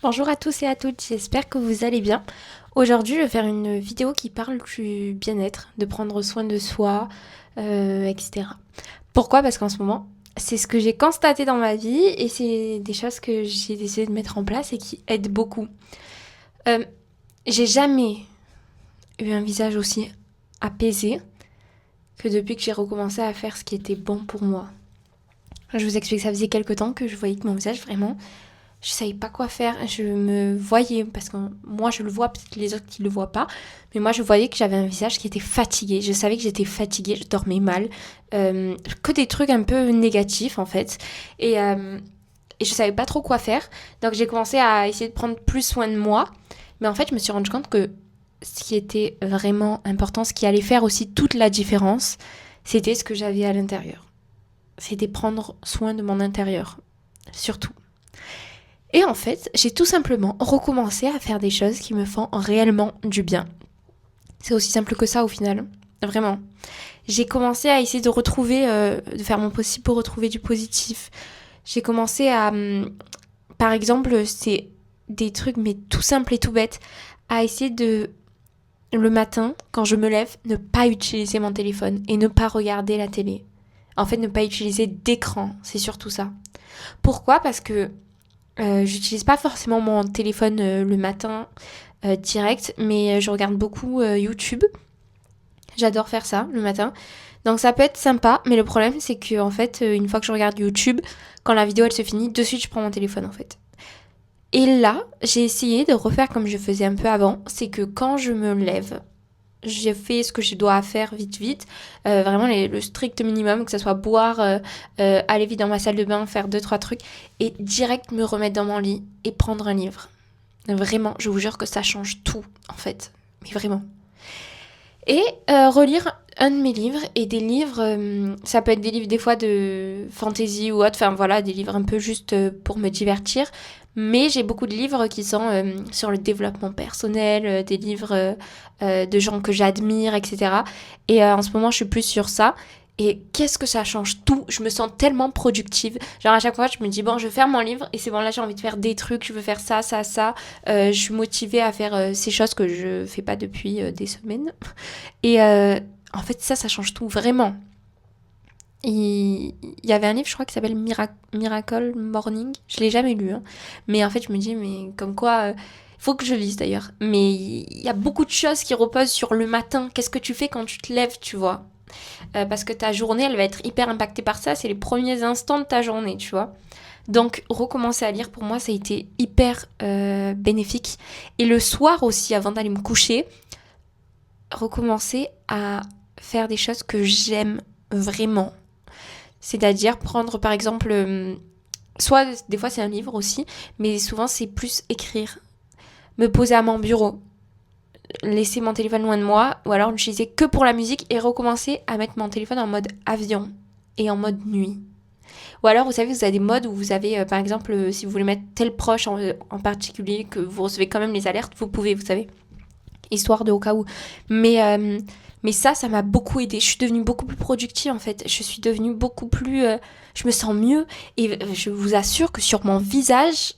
Bonjour à tous et à toutes, j'espère que vous allez bien. Aujourd'hui, je vais faire une vidéo qui parle du bien-être, de prendre soin de soi, etc. Pourquoi? Parce qu'en ce moment, c'est ce que j'ai constaté dans ma vie et c'est des choses que j'ai décidé de mettre en place et qui aident beaucoup. Euh, j'ai jamais eu un visage aussi apaisé que depuis que j'ai recommencé à faire ce qui était bon pour moi. Je vous explique, ça faisait quelques temps que je voyais que mon visage vraiment... Je savais pas quoi faire, je me voyais, parce que moi je le vois, peut-être les autres qui le voient pas, mais moi je voyais que j'avais un visage qui était fatigué, je savais que j'étais fatiguée, je dormais mal, que des trucs un peu négatifs en fait, et je savais pas trop quoi faire, donc j'ai commencé à essayer de prendre plus soin de moi, mais en fait je me suis rendu compte que ce qui était vraiment important, ce qui allait faire aussi toute la différence, c'était ce que j'avais à l'intérieur. C'était prendre soin de mon intérieur, surtout. Et en fait, j'ai tout simplement recommencé à faire des choses qui me font réellement du bien. C'est aussi simple que ça au final, vraiment. J'ai commencé à essayer de retrouver, de faire mon possible pour retrouver du positif. J'ai commencé à, par exemple, c'est des trucs mais tout simples et tout bêtes, à essayer de, le matin, quand je me lève, ne pas utiliser mon téléphone et ne pas regarder la télé. En fait, ne pas utiliser d'écran, c'est surtout ça. Pourquoi ? Parce que j'utilise pas forcément mon téléphone le matin direct, mais je regarde beaucoup YouTube. J'adore faire ça le matin. Donc ça peut être sympa, mais le problème c'est que en fait, une fois que je regarde YouTube, quand la vidéo elle se finit, de suite je prends mon téléphone en fait. Et là, j'ai essayé de refaire comme je faisais un peu avant, c'est que quand je me lève, j'ai fait ce que je dois faire vite, vraiment le strict minimum, que ce soit boire, aller vite dans ma salle de bain, faire 2-3 trucs, et direct me remettre dans mon lit et prendre un livre. Vraiment, je vous jure que ça change tout, en fait. Mais vraiment. Et relire un de mes livres, et des livres, ça peut être des livres des fois de fantasy ou autre, enfin voilà, des livres un peu juste pour me divertir, mais j'ai beaucoup de livres qui sont sur le développement personnel, des livres de gens que j'admire, etc. Et en ce moment, je suis plus sur ça. Et qu'est-ce que ça change tout. Je me sens tellement productive. Genre à chaque fois, je me dis, bon, je vais faire mon livre et c'est bon, là, j'ai envie de faire des trucs, je veux faire ça, ça, ça. Je suis motivée à faire ces choses que je fais pas depuis des semaines. Et en fait, ça change tout, vraiment. Il y avait un livre, je crois, qui s'appelle Miracle Morning. Je l'ai jamais lu, hein. Mais en fait, je me dis, mais comme quoi... faut que je lise d'ailleurs. Mais il y a beaucoup de choses qui reposent sur le matin. Qu'est-ce que tu fais quand tu te lèves, tu vois ? Parce que ta journée, elle va être hyper impactée par ça. C'est les premiers instants de ta journée, tu vois. Donc, recommencer à lire, pour moi, ça a été hyper bénéfique. Et le soir aussi, avant d'aller me coucher, recommencer à faire des choses que j'aime vraiment. C'est-à-dire prendre, par exemple, soit des fois c'est un livre aussi, mais souvent c'est plus écrire. Me poser à mon bureau, laisser mon téléphone loin de moi, ou alors l'utiliser que pour la musique et recommencer à mettre mon téléphone en mode avion et en mode nuit. Ou alors, vous savez, vous avez des modes où vous avez, par exemple, si vous voulez mettre tel proche en particulier, que vous recevez quand même les alertes, vous pouvez, vous savez, histoire de au cas où. Mais ça m'a beaucoup aidé. Je suis devenue beaucoup plus productive, en fait. Je suis devenue beaucoup plus... je me sens mieux. Et je vous assure que sur mon visage...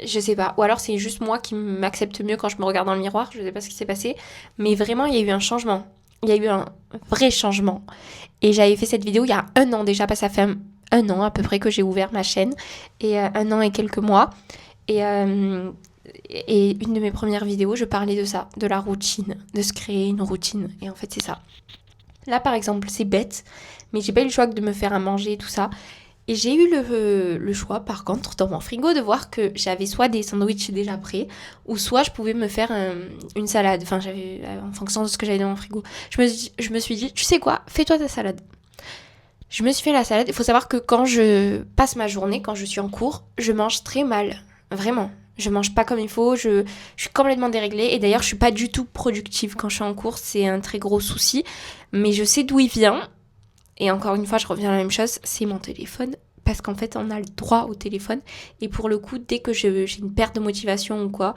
je sais pas. Ou alors c'est juste moi qui m'accepte mieux quand je me regarde dans le miroir. Je sais pas ce qui s'est passé. Mais vraiment, il y a eu un changement. Il y a eu un vrai changement. Et j'avais fait cette vidéo il y a 1 an déjà. Parce que ça fait un an à peu près que j'ai ouvert ma chaîne. Et 1 an et quelques mois. Et une de mes premières vidéos, je parlais de ça. De la routine. De se créer une routine. Et en fait, c'est ça. Là, par exemple, c'est bête. Mais j'ai pas eu le choix que de me faire à manger et tout ça. Et j'ai eu le choix, par contre, dans mon frigo, de voir que j'avais soit des sandwichs déjà prêts, ou soit je pouvais me faire une salade. Enfin, j'avais, en fonction de ce que j'avais dans mon frigo. Je me suis dit, tu sais quoi, fais-toi ta salade. Je me suis fait la salade. Il faut savoir que quand je passe ma journée, quand je suis en cours, je mange très mal. Vraiment. Je mange pas comme il faut, je suis complètement déréglée. Et d'ailleurs, je suis pas du tout productive quand je suis en cours. C'est un très gros souci. Mais je sais d'où il vient. Et encore une fois, je reviens à la même chose, c'est mon téléphone. Parce qu'en fait, on a le droit au téléphone. Et pour le coup, dès que j'ai une perte de motivation ou quoi,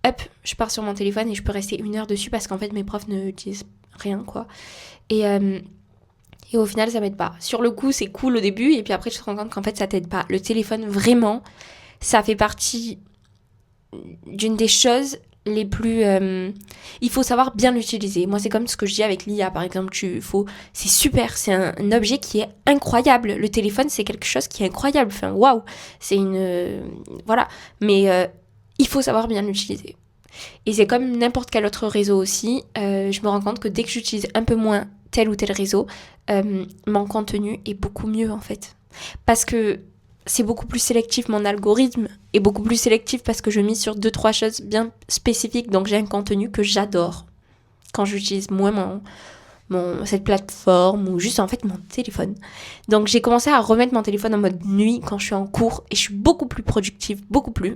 hop, je pars sur mon téléphone et je peux rester 1 heure dessus parce qu'en fait, mes profs ne disent rien, quoi. Et au final, ça m'aide pas. Sur le coup, c'est cool au début. Et puis après, je te rends compte qu'en fait, ça t'aide pas. Le téléphone, vraiment, ça fait partie d'une des choses les plus... il faut savoir bien l'utiliser. Moi, c'est comme ce que je dis avec l'IA, par exemple. C'est super, c'est un objet qui est incroyable. Le téléphone, c'est quelque chose qui est incroyable. Enfin, waouh, c'est voilà. Mais il faut savoir bien l'utiliser. Et c'est comme n'importe quel autre réseau aussi. Je me rends compte que dès que j'utilise un peu moins tel ou tel réseau, mon contenu est beaucoup mieux, en fait. Parce que c'est beaucoup plus sélectif, mon algorithme est beaucoup plus sélectif parce que je mise sur 2-3 choses bien spécifiques, donc j'ai un contenu que j'adore quand j'utilise moins cette plateforme ou juste en fait mon téléphone. Donc j'ai commencé à remettre mon téléphone en mode nuit quand je suis en cours et je suis beaucoup plus productive, beaucoup plus,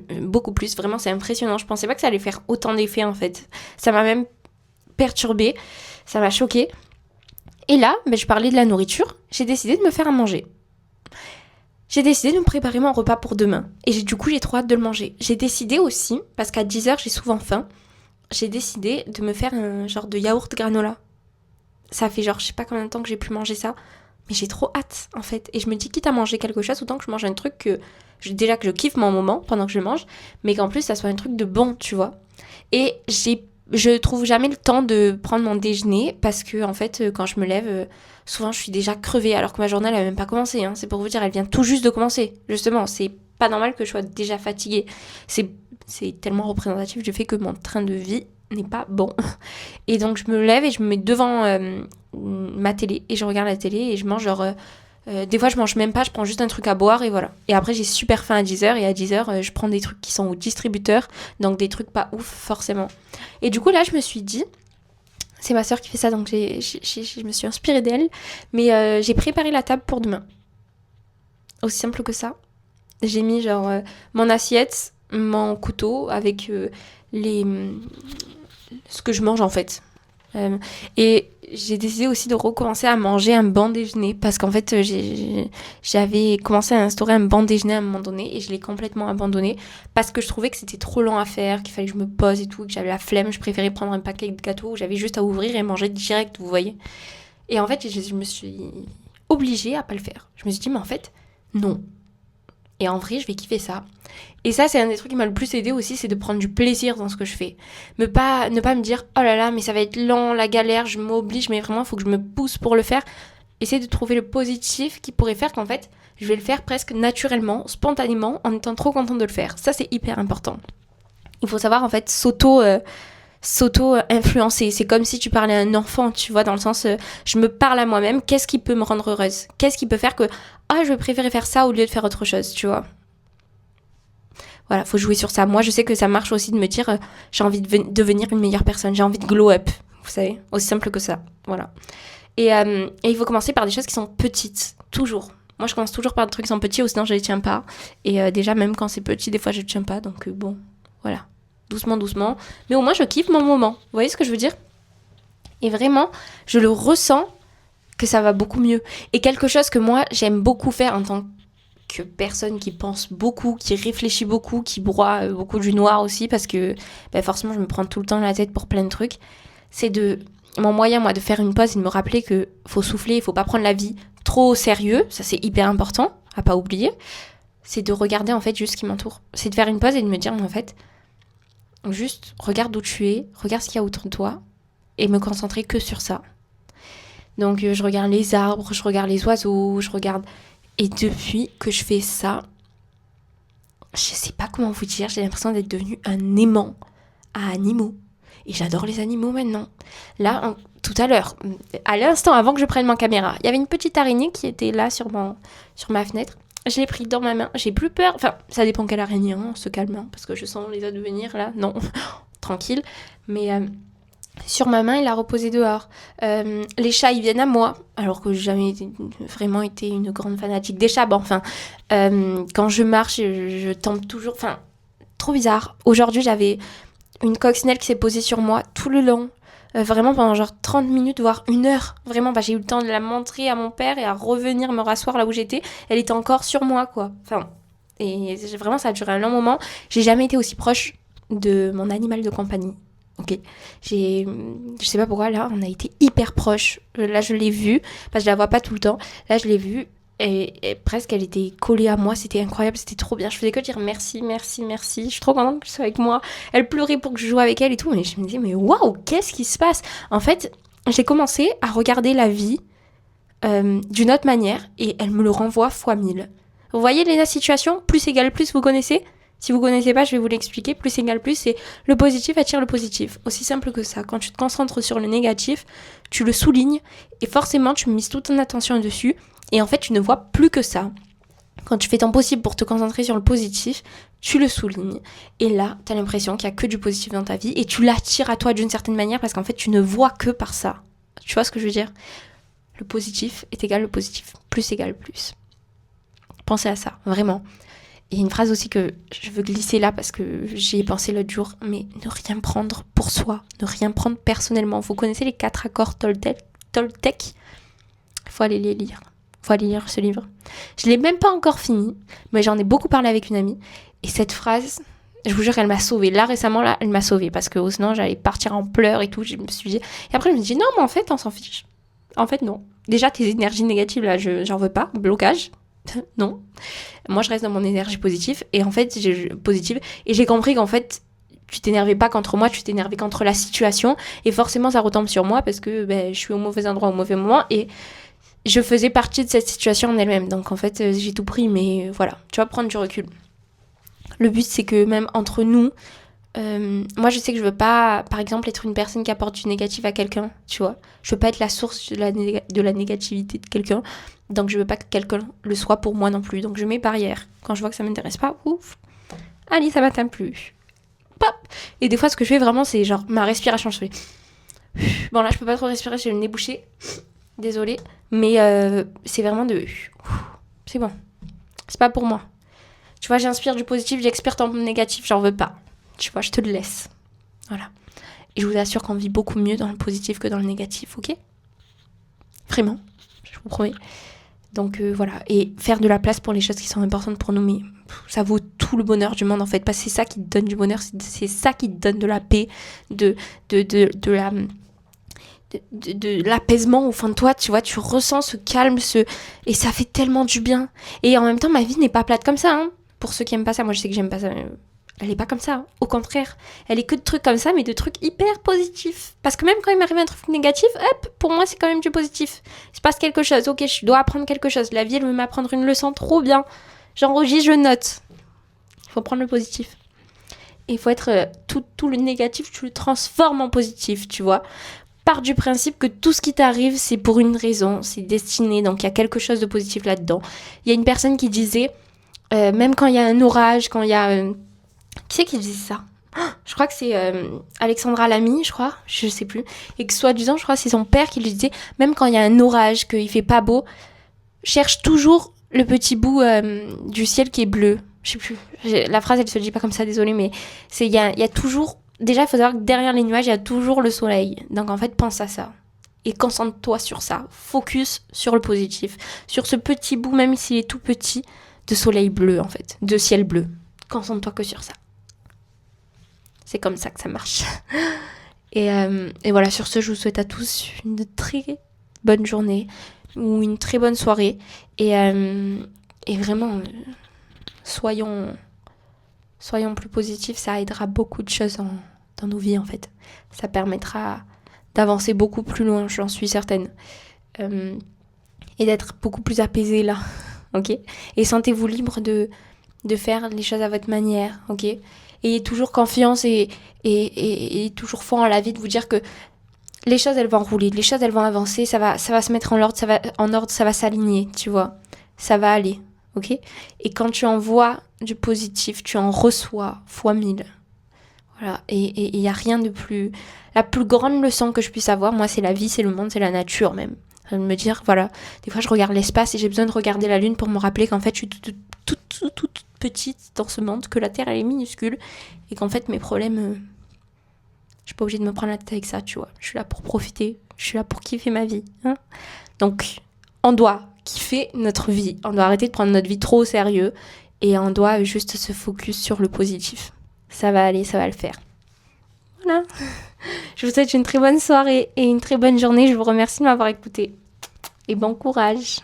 vraiment c'est impressionnant, je pensais pas que ça allait faire autant d'effet en fait. Ça m'a même perturbée, ça m'a choquée. Et là, je parlais de la nourriture, j'ai décidé de me faire à manger. J'ai décidé de me préparer mon repas pour demain. Et du coup, j'ai trop hâte de le manger. J'ai décidé aussi, parce qu'à 10h, j'ai souvent faim, j'ai décidé de me faire un genre de yaourt granola. Ça fait genre, je sais pas combien de temps que j'ai pu manger ça, mais j'ai trop hâte, en fait. Et je me dis, quitte à manger quelque chose, autant que je mange un truc que déjà que je kiffe mon moment pendant que je mange, mais qu'en plus, ça soit un truc de bon, tu vois. Et je trouve jamais le temps de prendre mon déjeuner parce que en fait quand je me lève souvent je suis déjà crevée alors que ma journée elle a même pas commencé, hein. C'est pour vous dire, elle vient tout juste de commencer. Justement, c'est pas normal que je sois déjà fatiguée. C'est tellement représentatif du fait que mon train de vie n'est pas bon. Et donc je me lève et je me mets devant ma télé et je regarde la télé et je mange genre des fois je mange même pas, je prends juste un truc à boire et voilà. Et après j'ai super faim à 10h et à 10h je prends des trucs qui sont au distributeur, donc des trucs pas ouf forcément. Et du coup là je me suis dit, c'est ma soeur qui fait ça donc je me suis inspirée d'elle, mais j'ai préparé la table pour demain. Aussi simple que ça. J'ai mis genre mon assiette, mon couteau avec ce que je mange en fait. Et j'ai décidé aussi de recommencer à manger un banc déjeuner parce qu'en fait j'avais commencé à instaurer un banc déjeuner à un moment donné et je l'ai complètement abandonné parce que je trouvais que c'était trop lent à faire, qu'il fallait que je me pose et tout, que j'avais la flemme. Je préférais prendre un paquet de gâteaux où j'avais juste à ouvrir et manger direct, vous voyez. Et en fait je me suis obligée à pas le faire. Je me suis dit mais en fait non. Et en vrai je vais kiffer ça. Et ça, c'est un des trucs qui m'a le plus aidé aussi, c'est de prendre du plaisir dans ce que je fais. Ne pas me dire, oh là là, mais ça va être lent, la galère, je m'oblige, mais vraiment, il faut que je me pousse pour le faire. Essayer de trouver le positif qui pourrait faire qu'en fait, je vais le faire presque naturellement, spontanément, en étant trop contente de le faire. Ça, c'est hyper important. Il faut savoir, en fait, s'auto-influencer. C'est comme si tu parlais à un enfant, tu vois, dans le sens, je me parle à moi-même, qu'est-ce qui peut me rendre heureuse? Qu'est-ce qui peut faire que, je vais préférer faire ça au lieu de faire autre chose, tu vois? Voilà, faut jouer sur ça. Moi, je sais que ça marche aussi de me dire j'ai envie de devenir une meilleure personne, j'ai envie de glow up, vous savez, aussi simple que ça. Voilà. Et il faut commencer par des choses qui sont petites, toujours. Moi, je commence toujours par des trucs qui sont petits, ou sinon je les tiens pas. Et déjà, même quand c'est petit, des fois, je ne tiens pas. Donc bon, voilà. Doucement, doucement. Mais au moins, je kiffe mon moment. Vous voyez ce que je veux dire? Et vraiment, je le ressens que ça va beaucoup mieux. Et quelque chose que moi, j'aime beaucoup faire en tant que personne qui pense beaucoup, qui réfléchit beaucoup, qui broie beaucoup du noir aussi, parce que forcément je me prends tout le temps la tête pour plein de trucs, c'est mon moyen moi de faire une pause et de me rappeler que faut souffler, il faut pas prendre la vie trop au sérieux, ça c'est hyper important à pas oublier, c'est de regarder en fait juste ce qui m'entoure, c'est de faire une pause et de me dire en fait juste regarde où tu es, regarde ce qu'il y a autour de toi et me concentrer que sur ça. Donc je regarde les arbres, je regarde les oiseaux, je regarde. Et depuis que je fais ça, je sais pas comment vous dire, j'ai l'impression d'être devenue un aimant à animaux. Et j'adore les animaux maintenant. Là, tout à l'heure, à l'instant avant que je prenne ma caméra, il y avait une petite araignée qui était là sur ma fenêtre. Je l'ai prise dans ma main, j'ai plus peur. Enfin, ça dépend quelle araignée, hein, on se calme, hein, parce que je sens les autres venir là. Non, tranquille. Mais sur ma main, il a reposé dehors. Les chats, ils viennent à moi, alors que j'ai jamais vraiment été une grande fanatique des chats. Bon, enfin, quand je marche, je tombe toujours... Enfin, trop bizarre. Aujourd'hui, j'avais une coccinelle qui s'est posée sur moi tout le long. Vraiment pendant genre 30 minutes, voire 1 heure. Vraiment, j'ai eu le temps de la montrer à mon père et à revenir me rasseoir là où j'étais. Elle était encore sur moi, quoi. Enfin, et vraiment, ça a duré un long moment. J'ai jamais été aussi proche de mon animal de compagnie. Ok, je sais pas pourquoi, là, on a été hyper proches. Là, je l'ai vue, parce que je la vois pas tout le temps. Là, je l'ai vue, Et presque, elle était collée à moi, c'était incroyable, c'était trop bien. Je faisais que dire merci, merci, merci. Je suis trop contente que tu sois avec moi. Elle pleurait pour que je joue avec elle et tout, mais je me disais, mais waouh, qu'est-ce qui se passe? En fait, j'ai commencé à regarder la vie d'une autre manière et elle me le renvoie fois 1000. Vous voyez la situation, plus égale plus, vous connaissez? Si vous connaissez pas, je vais vous l'expliquer. Plus égale plus, c'est le positif attire le positif. Aussi simple que ça. Quand tu te concentres sur le négatif, tu le soulignes et forcément tu mises toute ton attention dessus et en fait tu ne vois plus que ça. Quand tu fais ton possible pour te concentrer sur le positif, tu le soulignes. Et là, tu as l'impression qu'il n'y a que du positif dans ta vie et tu l'attires à toi d'une certaine manière parce qu'en fait tu ne vois que par ça. Tu vois ce que je veux dire? Le positif est égal le positif. Plus égale plus. Pensez à ça, vraiment. Et une phrase aussi que je veux glisser là parce que j'y ai pensé l'autre jour, mais ne rien prendre pour soi, ne rien prendre personnellement. Vous connaissez les 4 accords Toltec? Il faut aller les lire. Il faut aller lire ce livre. Je ne l'ai même pas encore fini, mais j'en ai beaucoup parlé avec une amie. Et cette phrase, je vous jure, elle m'a sauvée. Là, récemment, là, elle m'a sauvée parce que sinon, j'allais partir en pleurs et tout. Je me suis dit... Et après, je me suis dit, non, mais en fait, on s'en fiche. En fait, non. Déjà, tes énergies négatives, là, j'en veux pas. Blocage. Non. Moi, je reste dans mon énergie positive. Et en fait, positive. Et j'ai compris qu'en fait, tu t'énervais pas contre moi, tu t'énervais contre la situation. Et forcément, ça retombe sur moi parce que je suis au mauvais endroit au mauvais moment. Et je faisais partie de cette situation en elle-même. Donc, en fait, j'ai tout pris. Mais voilà, tu vas prendre du recul. Le but, c'est que même entre nous, moi, je sais que je veux pas, par exemple, être une personne qui apporte du négatif à quelqu'un, tu vois. Je veux pas être la source de la négativité de quelqu'un. Donc, je veux pas que quelqu'un le soit pour moi non plus. Donc, je mets barrière. Quand je vois que ça m'intéresse pas, ouf, allez, ça m'atteint plus. Pop. Et des fois, ce que je fais vraiment, c'est genre ma respiration. Je fais... Bon, là, je peux pas trop respirer, j'ai le nez bouché. Désolée. Mais c'est vraiment de... C'est bon. C'est pas pour moi. Tu vois, j'inspire du positif, j'expire ton négatif, j'en veux pas. Tu vois, je te le laisse. Voilà. Et je vous assure qu'on vit beaucoup mieux dans le positif que dans le négatif, ok? Vraiment, je vous promets. Donc voilà. Et faire de la place pour les choses qui sont importantes pour nous, mais ça vaut tout le bonheur du monde en fait. Parce que c'est ça qui te donne du bonheur, c'est ça qui te donne de la paix, de l'apaisement au fond de toi, tu vois, tu ressens ce calme, et ça fait tellement du bien. Et en même temps, ma vie n'est pas plate comme ça, hein. Pour ceux qui aiment pas ça, moi je sais que j'aime pas ça, elle est pas comme ça, hein. Au contraire, elle est que de trucs comme ça, mais de trucs hyper positifs. Parce que même quand il m'arrive un truc négatif, hop, pour moi c'est quand même du positif. Il se passe quelque chose, ok, je dois apprendre quelque chose, la vie elle veut m'apprendre une leçon, trop bien. J'enregistre, je note. Il faut prendre le positif. Et il faut être, tout le négatif, tu le transformes en positif, tu vois. Part du principe que tout ce qui t'arrive, c'est pour une raison, c'est destiné, donc il y a quelque chose de positif là-dedans. Il y a une personne qui disait, même quand il y a un orage, quand il y a... qui c'est qui disait ça? Je crois que c'est Alexandra Lamy, je crois, je sais plus. Et que soi-disant, je crois que c'est son père qui lui disait, même quand il y a un orage, qu'il fait pas beau, cherche toujours le petit bout du ciel qui est bleu. Je sais plus, la phrase elle se dit pas comme ça, désolée, mais il y a toujours... Déjà, il faut savoir que derrière les nuages, il y a toujours le soleil. Donc en fait, pense à ça. Et concentre-toi sur ça. Focus sur le positif. Sur ce petit bout, même s'il est tout petit, de soleil bleu en fait. De ciel bleu. Concentre-toi que sur ça. C'est comme ça que ça marche. Et voilà, sur ce, je vous souhaite à tous une très bonne journée. Ou une très bonne soirée. Et vraiment, soyons plus positifs, ça aidera beaucoup de choses dans nos vies en fait. Ça permettra d'avancer beaucoup plus loin, j'en suis certaine. Et d'être beaucoup plus apaisé là, ok? Et sentez-vous libre de faire les choses à votre manière, ok? Ayez toujours confiance et toujours foi en la vie, de vous dire que les choses elles vont rouler, les choses elles vont avancer, ça va se mettre en ordre, ça va s'aligner, tu vois? Ça va aller, ok? Et quand tu envoies du positif, tu en reçois fois 1000. Voilà, et il n'y a rien de plus... La plus grande leçon que je puisse avoir, moi, c'est la vie, c'est le monde, c'est la nature même. De me dire, voilà, des fois je regarde l'espace et j'ai besoin de regarder la lune pour me rappeler qu'en fait je suis toute petite dans ce monde, que la Terre elle est minuscule et qu'en fait mes problèmes, je suis pas obligée de me prendre la tête avec ça, tu vois. Je suis là pour profiter, je suis là pour kiffer ma vie, hein. Donc, on doit kiffer notre vie, on doit arrêter de prendre notre vie trop au sérieux et on doit juste se focus sur le positif. Ça va aller, ça va le faire. Voilà. Je vous souhaite une très bonne soirée et une très bonne journée. Je vous remercie de m'avoir écouté. Et bon courage.